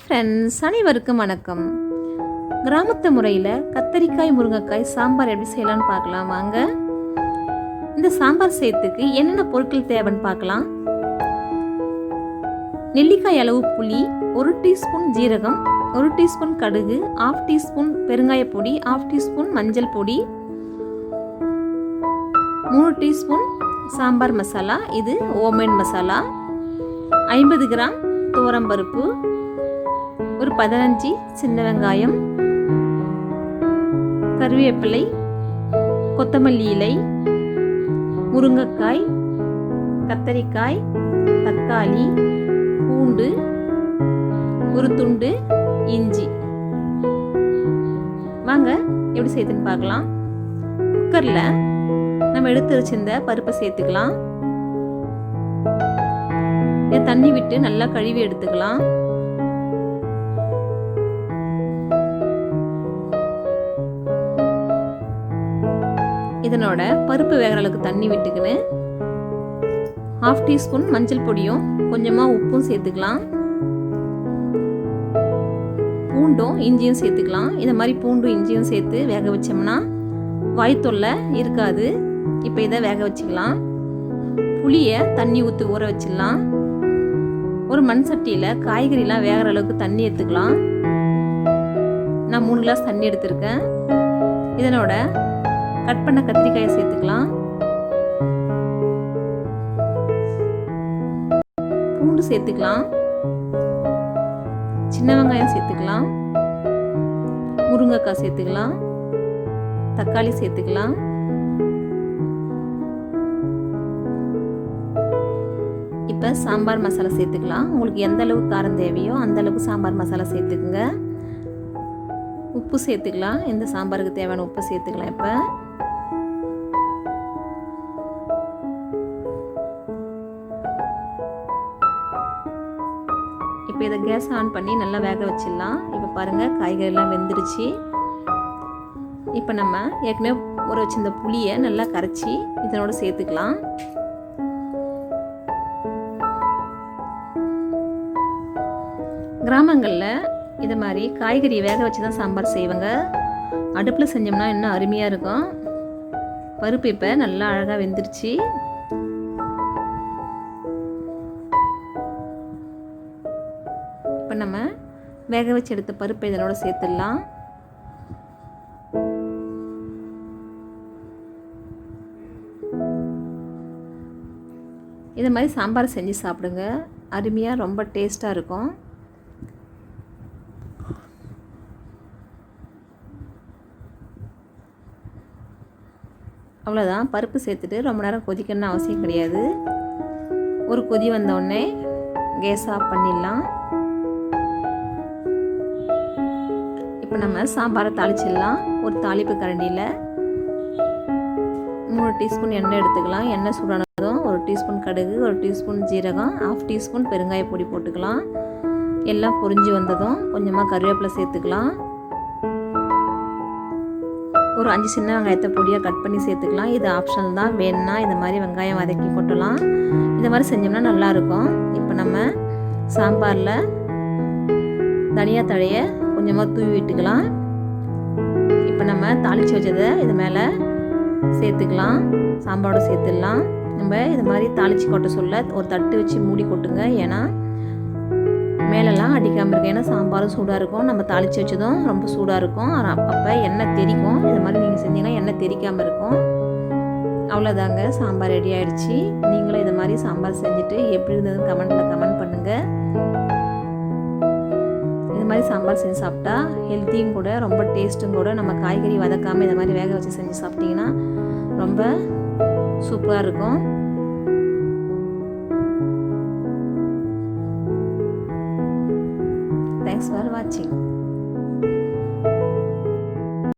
Friends, அனைவருக்கும் வணக்கம். கிராமத்து முறையில் கத்தரிக்காய் முருங்கைக்காய் சாம்பார் எப்படி செய்யலாம்னு பார்க்கலாம் வாங்க. இந்த சாம்பார் செய்யறதுக்கு என்னென்ன பொருட்கள் தேவைன்னு பார்க்கலாம். நெல்லிக்காய் அளவு புளி, 1 டீஸ்பூன் ஜீரகம், 1 டீஸ்பூன் கடுகு, 1/2 டீஸ்பூன் பெருங்காய பொடி, 1/2 டீஸ்பூன் மஞ்சள் பொடி, 3 டீஸ்பூன் சாம்பார் மசாலா, இது ஓமன் மசாலா, 50 கிராம் துவரம்பருப்பு, ஒரு 15 சின்ன வெங்காயம், கருவேப்பிலை, கொத்தமல்லி இலை, முருங்கைக்காய், கத்தரிக்காய், தக்காளி, பூண்டு, ஒரு துண்டு இஞ்சி. வாங்க எப்படி செய்யுதுன்னு பார்க்கலாம். குக்கரில் நம்ம எடுத்து வச்சிருந்த பருப்பை சேர்த்துக்கலாம். இதை தண்ணி விட்டு நல்லா கழுவி எடுத்துக்கலாம். இதனோட பருப்பு வேகிற அளவுக்கு தண்ணி விட்டுக்கின்னு 1/2 டீஸ்பூன் மஞ்சள் பொடியும் கொஞ்சமாக உப்பும் சேர்த்துக்கலாம். பூண்டும் இஞ்சியும் சேர்த்துக்கலாம். இந்த மாதிரி பூண்டும் இஞ்சியும் சேர்த்து வேக வச்சோம்னா வாய் தொல்லை இருக்காது. இப்போ இதை வேக வச்சுக்கலாம். புளியை தண்ணி ஊற்றி ஊற வச்சிடலாம். ஒரு மண் சட்டியில் காய்கறிலாம் வேகிற அளவுக்கு தண்ணி எடுத்துக்கலாம். நான் 3 கிளாஸ் தண்ணி எடுத்திருக்கேன். இதனோட கட் பண்ண கத்திரிக்காயை சேர்த்துக்கலாம். பூண்டு சேர்த்துக்கலாம். சின்ன வெங்காயம் சேர்த்துக்கலாம். முருங்கைக்காய் சேர்த்துக்கலாம். தக்காளி சேர்த்துக்கலாம். இப்போ சாம்பார் மசாலா சேர்த்துக்கலாம். உங்களுக்கு எந்த அளவுக்கு காரம் தேவையோ அந்த அளவுக்கு சாம்பார் மசாலா சேர்த்துக்குங்க. உப்பு சேர்த்துக்கலாம். இந்த சாம்பாருக்கு தேவையான உப்பு சேர்த்துக்கலாம். இப்போ இதை கேஸ் ஆன் பண்ணி நல்லா வேக வச்சிடலாம். இப்போ பாருங்கள், காய்கறிலாம் வெந்துருச்சு. இப்போ நம்ம ஏற்கனவே ஊற வச்சிருந்த புளியை நல்லா கரைச்சி இதனோட சேர்த்துக்கலாம். கிராமங்களில் இது மாதிரி காய்கறி வேக வச்சு தான் சாம்பார் செய்வாங்க. அடுப்பில் செஞ்சோம்னா இன்னும் அருமையாக இருக்கும். பருப்பு இப்போ நல்லா அழகாக வெந்துருச்சு. இப்போ நம்ம வேக வச்சு எடுத்த பருப்பை இதனோட சேர்த்துடலாம். இது மாதிரி சாம்பார் செஞ்சு சாப்பிடுங்க. அருமையாக ரொம்ப டேஸ்ட்டாக இருக்கும். அவ்வளோதான். பருப்பு சேர்த்துட்டு ரொம்ப நேரம் கொதிக்கணும்னு அவசியம் கிடையாது. ஒரு கொதி வந்தோடனே கேஸ் ஆஃப் பண்ணிடலாம். இப்போ நம்ம சாம்பாரை தாளிச்சிடலாம். ஒரு தாளிப்பு கரண்டியில் 3 டீஸ்பூன் எண்ணெய் எடுத்துக்கலாம். எண்ணெய் சூடானதும் 1 டீஸ்பூன் கடுகு, 1 டீஸ்பூன் ஜீரகம், 1/2 டீஸ்பூன் பெருங்காய பொடி போட்டுக்கலாம். எல்லாம் பொரிஞ்சு வந்ததும் கொஞ்சமாக கருவேப்பிலை சேர்த்துக்கலாம். ஒரு 5 சின்ன வெங்காயத்தை பொடியாக கட் பண்ணி சேர்த்துக்கலாம். இது ஆப்ஷனல் தான். வேணும்னா இந்த மாதிரி வெங்காயம் வதக்கி கொட்டலாம். இந்த மாதிரி செஞ்சோம்னா நல்லாயிருக்கும். இப்போ நம்ம சாம்பாரில் தனியா தழையை கொஞ்சமாக தூவி விட்டுக்கலாம். இப்போ நம்ம தாளித்து வச்சதை இது மேலே சேர்த்துக்கலாம். சாம்பாரோட சேர்த்துடலாம். நம்ம இது மாதிரி தாளித்து கொட்ட சொல்ல ஒரு தட்டு வச்சு மூடி கொட்டுங்க. ஏன்னா மேலெல்லாம் அடிக்காமல் இருக்கும். ஏன்னா சாம்பாரும் சூடாக இருக்கும். நம்ம தாளித்து வச்சதும் ரொம்ப சூடாக இருக்கும். அப்போ எண்ணெய் தெரிக்கும். இது மாதிரி நீங்கள் செஞ்சீங்கன்னா எண்ணெய் தெரிக்காமல் இருக்கும். அவ்வளோதாங்க, சாம்பார் ரெடி ஆகிடுச்சு. நீங்களும் இது மாதிரி சாம்பார் செஞ்சுட்டு எப்படி இருந்ததுன்னு கமெண்ட் பண்ணுங்கள். இது மாதிரி சாம்பார் செஞ்சு சாப்பிட்டா ஹெல்த்தியும் கூட, ரொம்ப டேஸ்ட்டும் கூட. நம்ம காய்கறி வதக்காமல் இதை மாதிரி வேக வச்சு செஞ்சு சாப்பிட்டிங்கன்னா ரொம்ப சூப்பராக இருக்கும். Thanks for watching.